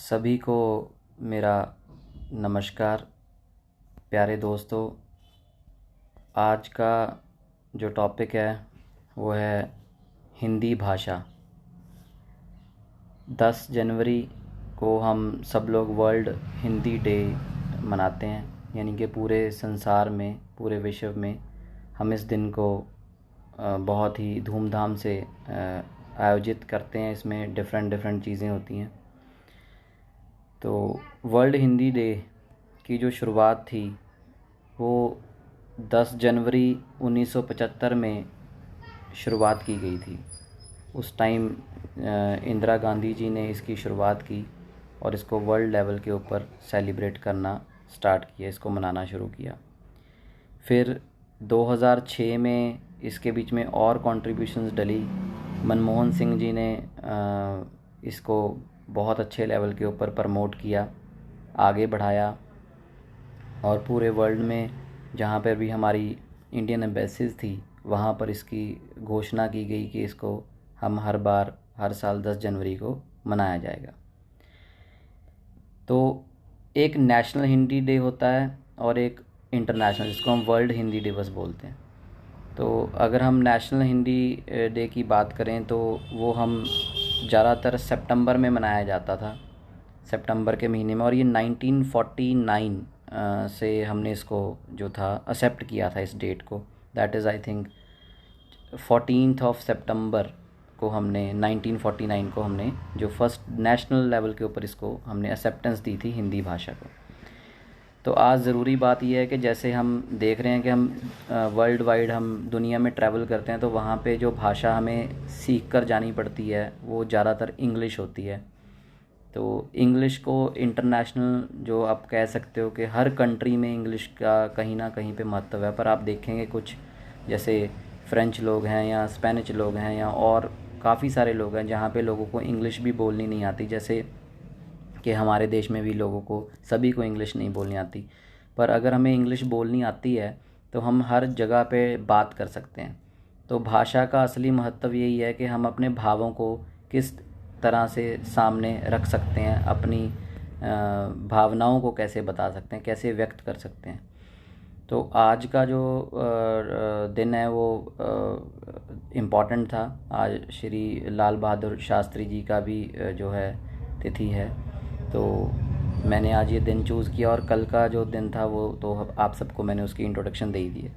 सभी को मेरा नमस्कार। प्यारे दोस्तों, आज का जो टॉपिक है वो है हिंदी भाषा। 10 जनवरी को हम सब लोग वर्ल्ड हिंदी डे मनाते हैं, यानी कि पूरे संसार में, पूरे विश्व में हम इस दिन को बहुत ही धूमधाम से आयोजित करते हैं। इसमें डिफरेंट चीज़ें होती हैं। तो वर्ल्ड हिंदी डे की जो शुरुआत थी वो 10 जनवरी 1975 में शुरुआत की गई थी। उस टाइम इंदिरा गांधी जी ने इसकी शुरुआत की और इसको वर्ल्ड लेवल के ऊपर सेलिब्रेट करना स्टार्ट किया, इसको मनाना शुरू किया। फिर 2006 में इसके बीच में और कंट्रीब्यूशंस डली। मनमोहन सिंह जी ने इसको बहुत अच्छे लेवल के ऊपर प्रमोट किया, आगे बढ़ाया, और पूरे वर्ल्ड में जहाँ पर भी हमारी इंडियन एम्बेसीज थी वहाँ पर इसकी घोषणा की गई कि इसको हम हर साल 10 जनवरी को मनाया जाएगा। तो एक नेशनल हिंदी डे होता है और एक इंटरनेशनल, जिसको हम वर्ल्ड हिंदी दिवस बोलते हैं। तो अगर हम नेशनल हिंदी डे की बात करें तो वो हम ज़्यादातर सितंबर में मनाया जाता था, सितंबर के महीने में। और ये 1949 से हमने इसको जो था एक्सेप्ट किया था इस डेट को। दैट इज़ आई थिंक 14 सितंबर को हमने 1949 को हमने जो फर्स्ट नेशनल लेवल के ऊपर इसको हमने एक्सेप्टेंस दी थी हिंदी भाषा को। तो आज ज़रूरी बात यह है कि जैसे हम देख रहे हैं कि हम वर्ल्ड वाइड हम दुनिया में ट्रैवल करते हैं, तो वहाँ पे जो भाषा हमें सीख कर जानी पड़ती है वो ज़्यादातर इंग्लिश होती है। तो इंग्लिश को इंटरनेशनल, जो आप कह सकते हो कि हर कंट्री में इंग्लिश का कहीं ना कहीं पे महत्व है। पर आप देखेंगे कुछ जैसे फ्रेंच लोग हैं या स्पेनिश लोग हैं या और काफ़ी सारे लोग हैं जहाँ पे लोगों को इंग्लिश भी बोलनी नहीं आती, जैसे कि हमारे देश में भी लोगों को, सभी को इंग्लिश नहीं बोलनी आती। पर अगर हमें इंग्लिश बोलनी आती है तो हम हर जगह पे बात कर सकते हैं। तो भाषा का असली महत्व यही है कि हम अपने भावों को किस तरह से सामने रख सकते हैं, अपनी भावनाओं को कैसे बता सकते हैं, कैसे व्यक्त कर सकते हैं। तो आज का जो दिन है वो इम्पॉर्टेंट था। आज श्री लाल बहादुर शास्त्री जी का भी जो है तिथि है। तो मैंने आज ये दिन चूज़ किया, और कल का जो दिन था वो तो आप सबको मैंने उसकी इंट्रोडक्शन दे ही दी है।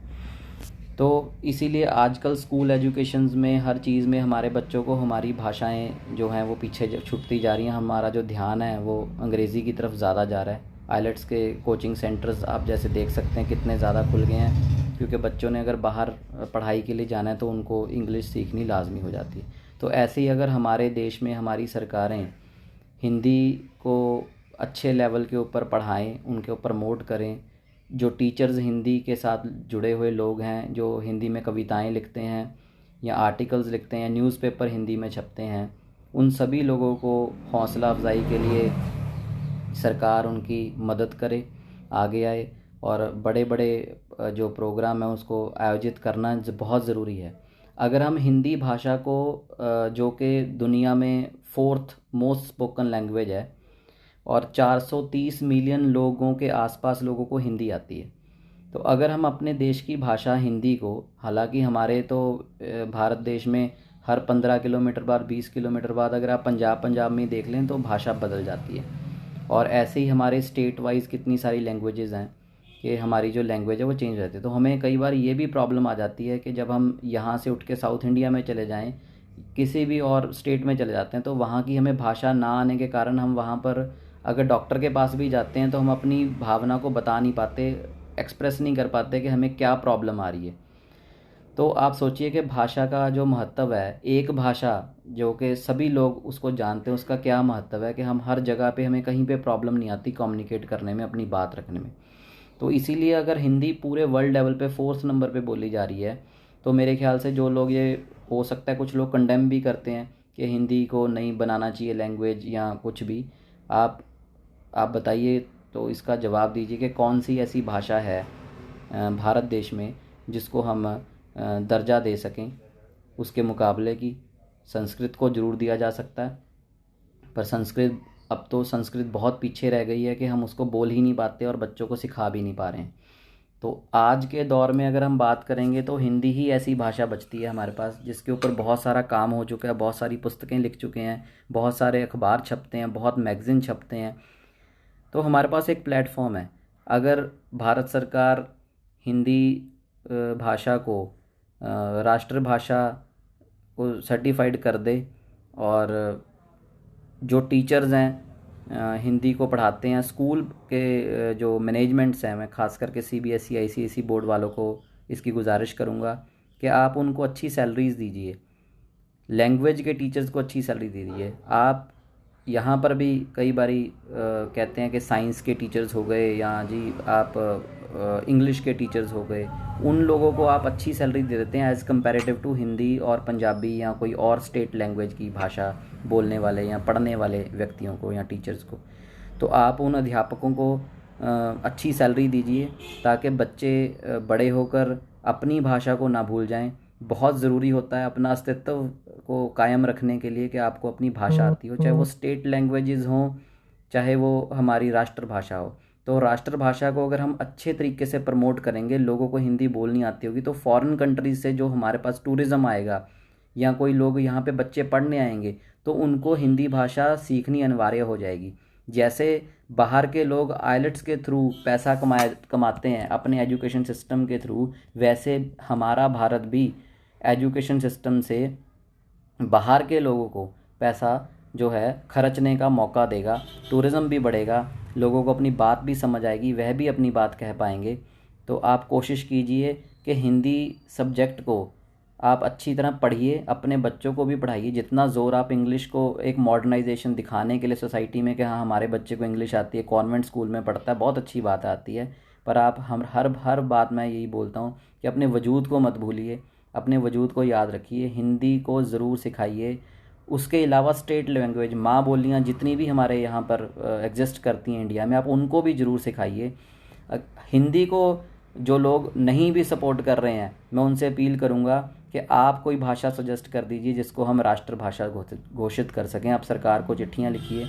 तो इसीलिए आजकल स्कूल एजुकेशंस में हर चीज़ में हमारे बच्चों को हमारी भाषाएं जो हैं वो पीछे छूटती जा रही हैं। हमारा जो ध्यान है वो अंग्रेज़ी की तरफ ज़्यादा जा रहा है। आइलेट्स के कोचिंग सेंटर्स आप जैसे देख सकते हैं कितने ज़्यादा खुल गए हैं, क्योंकि बच्चों ने अगर बाहर पढ़ाई के लिए जाना है तो उनको इंग्लिश सीखनी लाजमी हो जाती है। तो ऐसे ही अगर हमारे देश में हमारी सरकारें हिंदी को अच्छे लेवल के ऊपर पढ़ाएं, उनके ऊपर प्रमोट करें, जो टीचर्स हिंदी के साथ जुड़े हुए लोग हैं, जो हिंदी में कविताएं लिखते हैं या आर्टिकल्स लिखते हैं या न्यूज़पेपर हिंदी में छपते हैं, उन सभी लोगों को हौसला अफजाई के लिए सरकार उनकी मदद करे, आगे आए, और बड़े बड़े जो प्रोग्राम है उसको आयोजित करना बहुत ज़रूरी है। अगर हम हिंदी भाषा को जो कि दुनिया में 4th मोस्ट स्पोकन लैंग्वेज है और 430 मिलियन लोगों के आसपास लोगों को हिंदी आती है, तो अगर हम अपने देश की भाषा हिंदी को, हालांकि हमारे तो भारत देश में हर 15 किलोमीटर बाद, 20 किलोमीटर बाद अगर आप पंजाब में देख लें तो भाषा बदल जाती है। और ऐसे ही हमारे स्टेट वाइज कितनी सारी लैंग्वेजेस हैं कि हमारी जो लैंग्वेज है वो चेंज रहती है। तो हमें कई बार ये भी प्रॉब्लम आ जाती है कि जब हम यहाँ से उठ के साउथ इंडिया में चले जाएं, किसी भी और स्टेट में चले जाते हैं, तो वहाँ की हमें भाषा ना आने के कारण हम वहाँ पर अगर डॉक्टर के पास भी जाते हैं तो हम अपनी भावना को बता नहीं पाते, एक्सप्रेस नहीं कर पाते कि हमें क्या प्रॉब्लम आ रही है। तो आप सोचिए कि भाषा का जो महत्व है, एक भाषा जो कि सभी लोग उसको जानते हैं, उसका क्या महत्व है कि हम हर जगह पे, हमें कहीं पे प्रॉब्लम नहीं आती कम्युनिकेट करने में, अपनी बात रखने में। तो इसीलिए अगर हिंदी पूरे वर्ल्ड लेवल पे 4th नंबर पे बोली जा रही है, तो मेरे ख्याल से जो लोग, ये हो सकता है कुछ लोग कंडेम भी करते हैं कि हिंदी को नहीं बनाना चाहिए लैंग्वेज या कुछ भी, आप बताइए, तो इसका जवाब दीजिए कि कौन सी ऐसी भाषा है भारत देश में जिसको हम दर्जा दे सकें उसके मुकाबले की। संस्कृत को ज़रूर दिया जा सकता है, पर संस्कृत अब तो संस्कृत बहुत पीछे रह गई है कि हम उसको बोल ही नहीं पाते और बच्चों को सिखा भी नहीं पा रहे हैं। तो आज के दौर में अगर हम बात करेंगे तो हिंदी ही ऐसी भाषा बचती है हमारे पास जिसके ऊपर बहुत सारा काम हो चुका है, बहुत सारी पुस्तकें लिख चुके हैं, बहुत सारे अखबार छपते हैं, बहुत मैगज़ीन छपते हैं। तो हमारे पास एक प्लेटफॉर्म है। अगर भारत सरकार हिंदी भाषा को राष्ट्रभाषा को सर्टिफाइड कर दे और जो टीचर्स हैं हिंदी को पढ़ाते हैं, स्कूल के जो मैनेजमेंट्स हैं, मैं ख़ास करके सीबीएसई आईसीएसई बोर्ड वालों को इसकी गुजारिश करूँगा कि आप उनको अच्छी सैलरीज़ दीजिए, लैंग्वेज के टीचर्स को अच्छी सैलरी दीजिए। आप यहाँ पर भी कई बारी कहते हैं कि साइंस के टीचर्स हो गए या जी आप इंग्लिश के टीचर्स हो गए, उन लोगों को आप अच्छी सैलरी दे देते हैं एज़ कम्पेरेटिव टू हिंदी और पंजाबी या कोई और स्टेट लैंग्वेज की भाषा बोलने वाले या पढ़ने वाले व्यक्तियों को या टीचर्स को। तो आप उन अध्यापकों को अच्छी सैलरी दीजिए ताकि बच्चे बड़े होकर अपनी भाषा को ना भूल जाएं। बहुत ज़रूरी होता है अपना अस्तित्व को कायम रखने के लिए कि आपको अपनी भाषा आती हो, चाहे वो स्टेट लैंग्वेजेस हों, चाहे वो हमारी राष्ट्रभाषा हो। तो राष्ट्रभाषा को अगर हम अच्छे तरीके से प्रमोट करेंगे, लोगों को हिंदी बोलनी आती होगी, तो फॉरेन कंट्रीज़ से जो हमारे पास टूरिज़्म आएगा या कोई लोग यहाँ पे बच्चे पढ़ने आएंगे तो उनको हिंदी भाषा सीखनी अनिवार्य हो जाएगी। जैसे बाहर के लोग आइलेट्स के थ्रू पैसा कमाते हैं अपने एजुकेशन सिस्टम के थ्रू, वैसे हमारा भारत भी एजुकेशन सिस्टम से बाहर के लोगों को पैसा जो है खर्चने का मौका देगा, टूरिज़्म भी बढ़ेगा, लोगों को अपनी बात भी समझ आएगी, वह भी अपनी बात कह पाएंगे। तो आप कोशिश कीजिए कि हिंदी सब्जेक्ट को आप अच्छी तरह पढ़िए, अपने बच्चों को भी पढ़ाइए। जितना ज़ोर आप इंग्लिश को एक मॉडर्नाइजेशन दिखाने के लिए सोसाइटी में कि हाँ हमारे बच्चे को इंग्लिश आती है, कॉन्वेंट स्कूल में पढ़ता है, बहुत अच्छी बात आती है, पर आप हम हर बात मैं यही बोलता हूँ कि अपने वजूद को मत भूलिए, अपने वजूद को याद रखिए, हिंदी को ज़रूर सिखाइए। उसके अलावा स्टेट लैंग्वेज माँ बोलियाँ जितनी भी हमारे यहाँ पर एग्जिस्ट करती हैं इंडिया में, आप उनको भी ज़रूर सिखाइए। हिंदी को जो लोग नहीं भी सपोर्ट कर रहे हैं, मैं उनसे अपील करूँगा कि आप कोई भाषा सजेस्ट कर दीजिए जिसको हम राष्ट्रभाषा घोषित कर सकें। आप सरकार को चिट्ठियाँ लिखिए,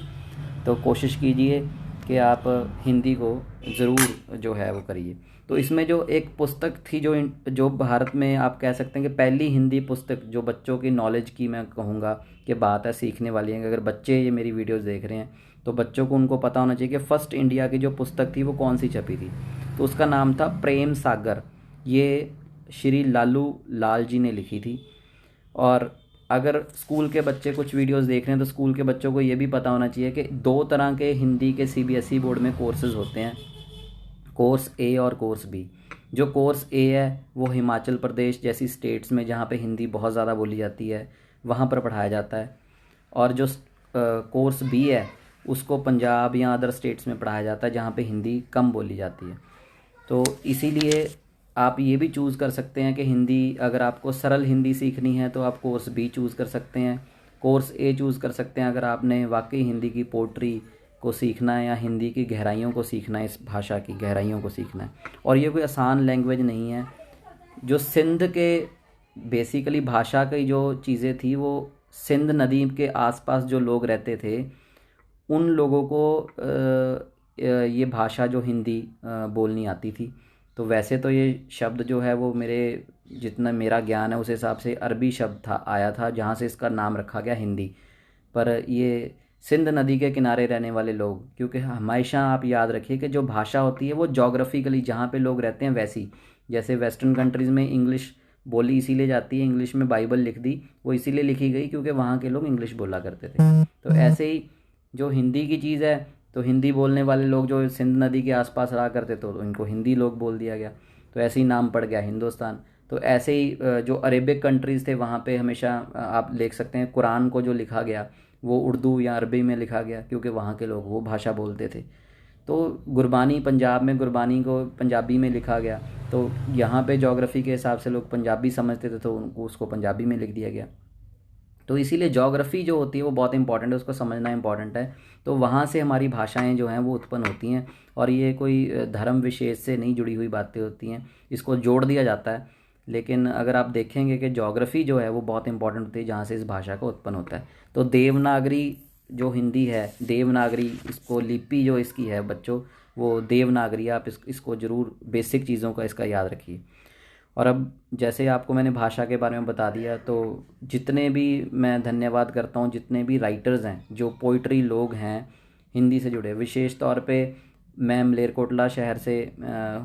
तो कोशिश कीजिए कि आप हिंदी को ज़रूर जो है वो करिए। तो इसमें जो एक पुस्तक थी जो भारत में आप कह सकते हैं कि पहली हिंदी पुस्तक जो बच्चों की नॉलेज की मैं कहूँगा कि बात है, सीखने वाली है। अगर बच्चे ये मेरी वीडियोस देख रहे हैं तो बच्चों को उनको पता होना चाहिए कि फ़र्स्ट इंडिया की जो पुस्तक थी वो कौन सी छपी थी। तो उसका नाम था प्रेम सागर, ये श्री लालू लाल जी ने लिखी थी। और अगर स्कूल के बच्चे कुछ वीडियोस देख रहे हैं तो स्कूल के बच्चों को ये भी पता होना चाहिए कि दो तरह के हिंदी के सीबीएसई बोर्ड में कोर्सेज होते हैं, कोर्स ए और कोर्स बी। जो कोर्स ए है वो हिमाचल प्रदेश जैसी स्टेट्स में जहाँ पे हिंदी बहुत ज़्यादा बोली जाती है वहाँ पर पढ़ाया जाता है, और जो कोर्स बी है उसको पंजाब या अदर स्टेट्स में पढ़ाया जाता है जहाँ पे हिंदी कम बोली जाती है। तो इसीलिए आप ये भी चूज़ कर सकते हैं कि हिंदी अगर आपको सरल हिंदी सीखनी है तो आप कोर्स बी चूज़ कर सकते हैं, कोर्स ए चूज़ कर सकते हैं अगर आपने वाकई हिंदी की पोट्री को सीखना है या हिंदी की गहराइयों को सीखना है, इस भाषा की गहराइयों को सीखना है। और ये कोई आसान लैंग्वेज नहीं है। जो सिंध के बेसिकली भाषा की जो चीज़ें थी वो सिंध नदी के आसपास जो लोग रहते थे उन लोगों को ये भाषा जो हिंदी बोलनी आती थी। तो वैसे तो ये शब्द जो है वो मेरे जितना मेरा ज्ञान है उस हिसाब से अरबी शब्द था आया था जहाँ से इसका नाम रखा गया हिंदी। पर ये सिंध नदी के किनारे रहने वाले लोग, क्योंकि हमेशा आप याद रखिए कि जो भाषा होती है वो जोग्राफिकली जहाँ पे लोग रहते हैं वैसी, जैसे वेस्टर्न कंट्रीज़ में इंग्लिश बोली इसीलिए जाती है, इंग्लिश में बाइबल लिख दी वो इसीलिए लिखी गई क्योंकि वहाँ के लोग इंग्लिश बोला करते थे। तो ऐसे ही जो हिंदी की चीज़ है, तो हिंदी बोलने वाले लोग जो सिंध नदी के आसपास रहा करते तो इनको हिंदी लोग बोल दिया गया, तो ऐसे ही नाम पड़ गया हिंदुस्तान। तो ऐसे ही जो अरेबिक कंट्रीज़ थे वहाँ पे हमेशा आप देख सकते हैं कुरान को जो लिखा गया वो उर्दू या अरबी में लिखा गया क्योंकि वहाँ के लोग वो भाषा बोलते थे। तो गुरबानी पंजाब में गुरबानी को पंजाबी में लिखा गया, तो यहाँ पे ज्योग्राफी के हिसाब से लोग पंजाबी समझते थे तो उनको उसको पंजाबी में लिख दिया गया। तो इसीलिए ज्योग्राफी जो होती है वो बहुत इंपॉर्टेंट है, उसको समझना इंपॉर्टेंट है। तो वहाँ से हमारी भाषाएं जो हैं वो उत्पन्न होती हैं, और ये कोई धर्म विशेष से नहीं जुड़ी हुई बातें होती हैं, इसको जोड़ दिया जाता है। लेकिन अगर आप देखेंगे कि ज्योग्राफी जो है वो बहुत इंपॉर्टेंट होती है जहाँ से इस भाषा का उत्पन्न होता है। तो देवनागरी जो हिंदी है देवनागरी, इसको लिपि जो इसकी है बच्चों वो देवनागरी, आप इसको ज़रूर बेसिक चीज़ों का इसका याद रखिए। और अब जैसे आपको मैंने भाषा के बारे में बता दिया, तो जितने भी मैं धन्यवाद करता हूँ जितने भी राइटर्स हैं, जो पोइट्री लोग हैं हिंदी से जुड़े, विशेष तौर पे मैं मलेरकोटला शहर से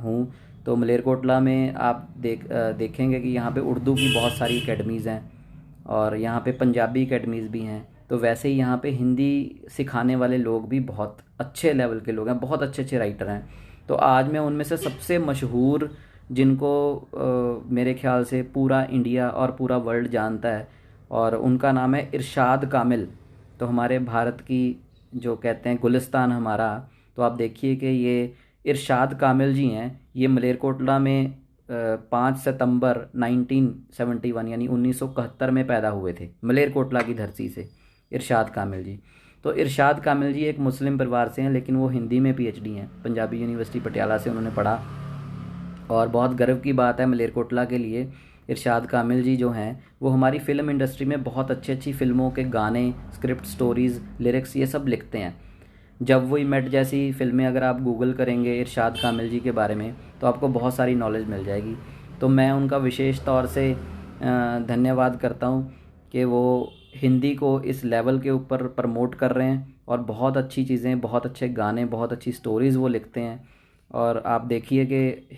हूँ। तो मलेरकोटला में आप देखेंगे कि यहाँ पे उर्दू की बहुत सारी एकेडमीज़ हैं और यहाँ पे पंजाबी एकेडमीज़ भी हैं। तो वैसे ही यहाँ पे हिंदी सिखाने वाले लोग भी बहुत अच्छे लेवल के लोग हैं, बहुत अच्छे अच्छे राइटर हैं। तो आज मैं उनमें से सबसे मशहूर जिनको मेरे ख्याल से पूरा इंडिया और पूरा वर्ल्ड जानता है, और उनका नाम है इरशाद कामिल। तो हमारे भारत की जो कहते हैं गुलिस्तान हमारा, तो आप देखिए कि ये इरशाद कामिल जी हैं। ये मलेरकोटला में 5 सितंबर 1971 यानी 1971 में पैदा हुए थे, मलेरकोटला की धरती से इरशाद कामिल जी। तो इरशाद कामिल जी एक मुस्लिम परिवार से हैं, लेकिन वो हिंदी में पीएचडी हैं, पंजाबी यूनिवर्सिटी पटियाला से उन्होंने पढ़ा। और बहुत गर्व की बात है मलेरकोटला के लिए, इरशाद कामिल जी जो हैं वो हमारी फ़िल्म इंडस्ट्री में बहुत अच्छी अच्छी फ़िल्मों के गाने, स्क्रिप्ट, स्टोरीज़, लिरिक्स ये सब लिखते हैं। जब वी मेट जैसी फ़िल्में अगर आप गूगल करेंगे इरशाद कामिल जी के बारे में तो आपको बहुत सारी नॉलेज मिल जाएगी। तो मैं उनका विशेष तौर से धन्यवाद करता हूँ कि वो हिंदी को इस लेवल के ऊपर प्रमोट कर रहे हैं और बहुत अच्छी चीज़ें, बहुत अच्छे गाने, बहुत अच्छी स्टोरीज़ वो लिखते हैं। और आप देखिए कि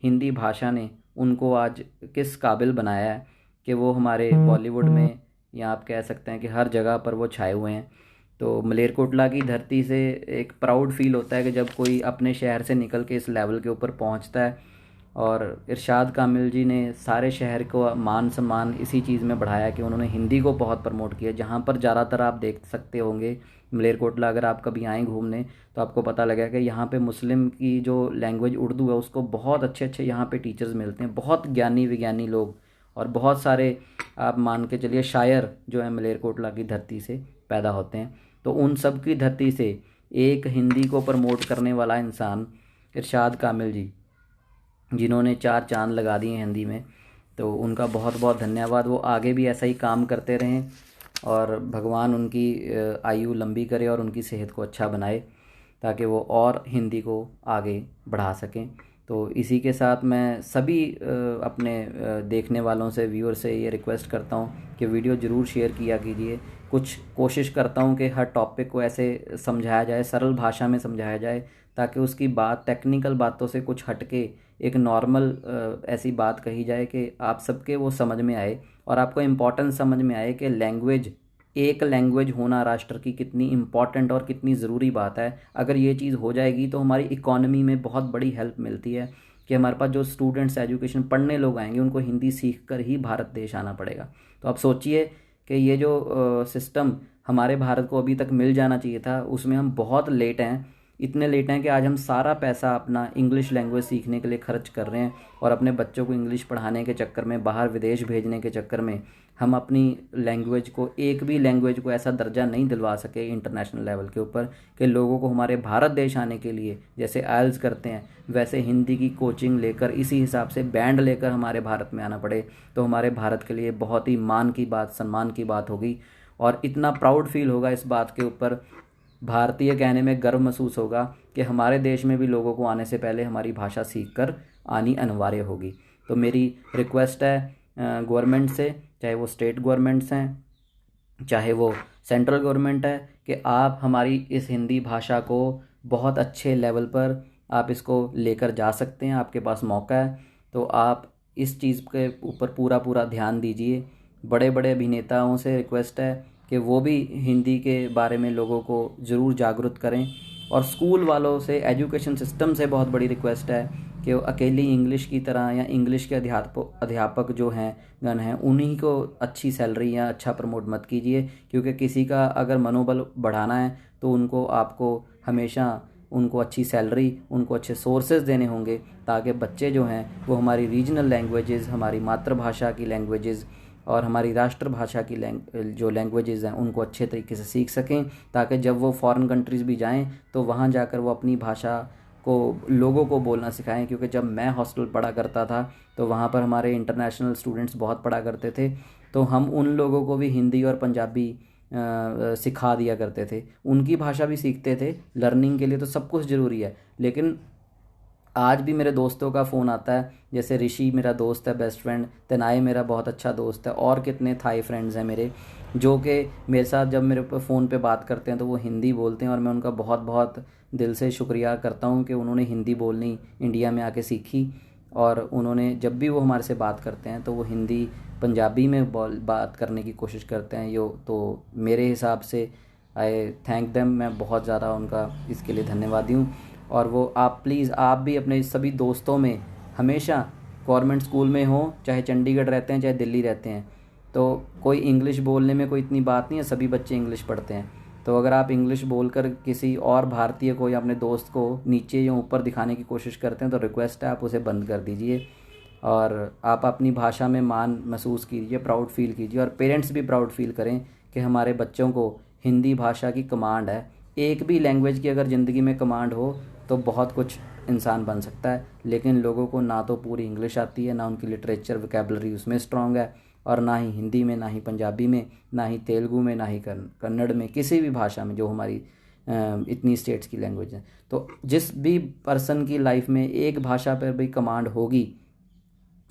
हिंदी भाषा ने उनको आज किस काबिल बनाया है कि वो हमारे बॉलीवुड में, या आप कह सकते हैं कि हर जगह पर वो छाए हुए हैं। तो मलेरकोटला की धरती से एक प्राउड फील होता है कि जब कोई अपने शहर से निकल के इस लेवल के ऊपर पहुंचता है। और इरशाद कामिल जी ने सारे शहर को मान सम्मान इसी चीज़ में बढ़ाया कि उन्होंने हिंदी को बहुत प्रमोट किया। जहाँ पर ज़्यादातर आप देख सकते होंगे मलेरकोटला, अगर आप कभी आएँ घूमने तो आपको पता लगेगा कि यहाँ पे मुस्लिम की जो लैंग्वेज उर्दू है उसको बहुत अच्छे अच्छे यहाँ पे टीचर्स मिलते हैं, बहुत ज्ञानी विज्ञानी लोग, और बहुत सारे आप मान के चलिए शायर जो है मलेरकोटला की धरती से पैदा होते हैं। तो उन सब की धरती से एक हिंदी को प्रमोट करने वाला इंसान इरशाद कामिल जी, जिन्होंने 4 चांद लगा दिए हिंदी में, तो उनका बहुत बहुत धन्यवाद। वो आगे भी ऐसा ही काम करते रहें और भगवान उनकी आयु लंबी करे और उनकी सेहत को अच्छा बनाए ताकि वो और हिंदी को आगे बढ़ा सकें। तो इसी के साथ मैं सभी अपने देखने वालों से, व्यूअर से ये रिक्वेस्ट करता हूँ कि वीडियो ज़रूर शेयर किया कीजिए। कुछ कोशिश करता हूँ कि हर टॉपिक को ऐसे समझाया जाए, सरल भाषा में समझाया जाए, ताकि उसकी बात टेक्निकल बातों से कुछ हटके एक नॉर्मल ऐसी बात कही जाए कि आप सबके वो समझ में आए और आपको इम्पोर्टेंस समझ में आए कि लैंग्वेज, एक लैंग्वेज होना राष्ट्र की कितनी इम्पॉर्टेंट और कितनी ज़रूरी बात है। अगर ये चीज़ हो जाएगी तो हमारी इकॉनमी में बहुत बड़ी हेल्प मिलती है कि हमारे पास जो स्टूडेंट्स एजुकेशन पढ़ने लोग आएंगे उनको हिंदी सीख कर ही भारत देश आना पड़ेगा। तो आप सोचिए कि ये जो सिस्टम हमारे भारत को अभी तक मिल जाना चाहिए था, उसमें हम बहुत लेट हैं। इतने लेट हैं कि आज हम सारा पैसा अपना इंग्लिश लैंग्वेज सीखने के लिए खर्च कर रहे हैं और अपने बच्चों को इंग्लिश पढ़ाने के चक्कर में, बाहर विदेश भेजने के चक्कर में हम अपनी लैंग्वेज को, एक भी लैंग्वेज को ऐसा दर्जा नहीं दिलवा सके इंटरनेशनल लेवल के ऊपर कि लोगों को हमारे भारत देश आने के लिए जैसे आइल्स करते हैं वैसे हिंदी की कोचिंग लेकर, इसी हिसाब से बैंड लेकर हमारे भारत में आना पड़े। तो हमारे भारत के लिए बहुत ही मान की बात, सम्मान की बात होगी और इतना प्राउड फील होगा इस बात के ऊपर, भारतीय कहने में गर्व महसूस होगा कि हमारे देश में भी लोगों को आने से पहले हमारी भाषा सीख कर आनी अनिवार्य होगी। तो मेरी रिक्वेस्ट है गवर्नमेंट से, चाहे वो स्टेट गवर्नमेंट्स हैं, चाहे वो सेंट्रल गवर्नमेंट है, कि आप हमारी इस हिंदी भाषा को बहुत अच्छे लेवल पर आप इसको लेकर जा सकते हैं। आपके पास मौका है, तो आप इस चीज़ के ऊपर पूरा पूरा ध्यान दीजिए। बड़े बड़े अभिनेताओं से रिक्वेस्ट है कि वो भी हिंदी के बारे में लोगों को ज़रूर जागरूक करें। और स्कूल वालों से, एजुकेशन सिस्टम से बहुत बड़ी रिक्वेस्ट है कि वो अकेली इंग्लिश की तरह या इंग्लिश के अध्यापक जो हैं गण हैं उन्हीं को अच्छी सैलरी या अच्छा प्रमोट मत कीजिए, क्योंकि किसी का अगर मनोबल बढ़ाना है तो आपको हमेशा उनको अच्छी सैलरी, उनको अच्छे सोर्सेज देने होंगे ताकि बच्चे जो हैं वो हमारी रीजनल लैंग्वेजेस, हमारी मातृभाषा की लैंग्वेजेस और हमारी राष्ट्रभाषा की जो लैंग्वेजेस हैं उनको अच्छे तरीके से सीख सकें, ताकि जब वो फॉरेन कंट्रीज़ भी जाएं तो वहाँ जाकर वो अपनी भाषा को लोगों को बोलना सिखाएं। क्योंकि जब मैं हॉस्टल पढ़ा करता था तो वहाँ पर हमारे इंटरनेशनल स्टूडेंट्स बहुत पढ़ा करते थे, तो हम उन लोगों को भी हिंदी और पंजाबी सिखा दिया करते थे। उनकी भाषा भी सीखते थे, लर्निंग के लिए तो सब कुछ ज़रूरी है। लेकिन आज भी मेरे दोस्तों का फ़ोन आता है, जैसे ऋषि मेरा दोस्त है, बेस्ट फ्रेंड, तनाए मेरा बहुत अच्छा दोस्त है, और कितने थाई फ्रेंड्स हैं मेरे, जो कि मेरे साथ जब मेरे फ़ोन पे बात करते हैं तो वो हिंदी बोलते हैं, और मैं उनका बहुत बहुत दिल से शुक्रिया करता हूँ कि उन्होंने हिंदी बोलनी इंडिया में आके सीखी। और उन्होंने जब भी वो हमारे से बात करते हैं तो वो हिंदी पंजाबी में बात करने की कोशिश करते हैं। यो तो मेरे हिसाब से आई थैंक देम, मैं बहुत ज़्यादा उनका इसके लिए धन्यवादी हूँ। और वो आप प्लीज़ आप भी अपने सभी दोस्तों में हमेशा, गवर्नमेंट स्कूल में हो चाहे चंडीगढ़ रहते हैं चाहे दिल्ली रहते हैं, तो कोई इंग्लिश बोलने में कोई इतनी बात नहीं है, सभी बच्चे इंग्लिश पढ़ते हैं। तो अगर आप इंग्लिश बोलकर किसी और भारतीय को या अपने दोस्त को नीचे या ऊपर दिखाने की कोशिश करते हैं तो रिक्वेस्ट है आप उसे बंद कर दीजिए, और आप अपनी भाषा में मान महसूस कीजिए, प्राउड फील कीजिए, और पेरेंट्स भी प्राउड फील करें कि हमारे बच्चों को हिंदी भाषा की कमांड है। एक भी लैंग्वेज की अगर ज़िंदगी में कमांड हो तो बहुत कुछ इंसान बन सकता है। लेकिन लोगों को ना तो पूरी इंग्लिश आती है, ना उनकी लिटरेचर वोकैबुलरी उसमें स्ट्रांग है, और ना ही हिंदी में, ना ही पंजाबी में, ना ही तेलुगु में, ना ही कन्नड़ में, किसी भी भाषा में जो हमारी इतनी स्टेट्स की लैंग्वेज है। तो जिस भी पर्सन की लाइफ में एक भाषा पर भी कमांड होगी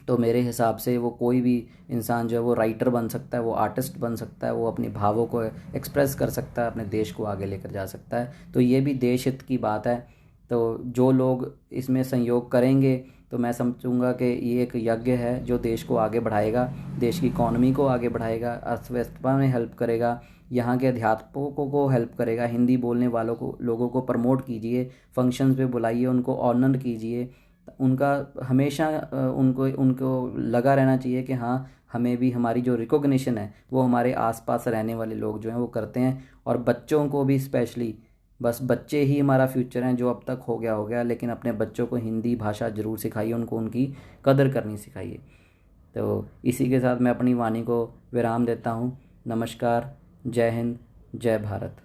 तो मेरे हिसाब से वो कोई भी इंसान जो है वो राइटर बन सकता है, वो आर्टिस्ट बन सकता है, वो अपनी भावों को एक्सप्रेस कर सकता है, अपने देश को आगे लेकर जा सकता है। तो ये भी देश हित की बात है। तो जो लोग इसमें सहयोग करेंगे तो मैं समझूंगा कि ये एक यज्ञ है जो देश को आगे बढ़ाएगा, देश की इकॉनमी को आगे बढ़ाएगा, अर्थव्यवस्था में हेल्प करेगा, यहाँ के अध्यापकों को हेल्प करेगा। हिंदी बोलने वालों को, लोगों को प्रमोट कीजिए, फंक्शंस पे बुलाइए, उनको ऑनर कीजिए, उनका हमेशा उनको उनको लगा रहना चाहिए कि हाँ हमें भी हमारी जो रिकॉग्निशन है वो हमारे आसपास रहने वाले लोग जो हैं वो करते हैं। और बच्चों को भी स्पेशली, बस बच्चे ही हमारा फ्यूचर हैं, जो अब तक हो गया, लेकिन अपने बच्चों को हिंदी भाषा ज़रूर सिखाइए, उनको उनकी कदर करनी सिखाइए। तो इसी के साथ मैं अपनी वाणी को विराम देता हूँ। नमस्कार, जय हिंद, जय भारत।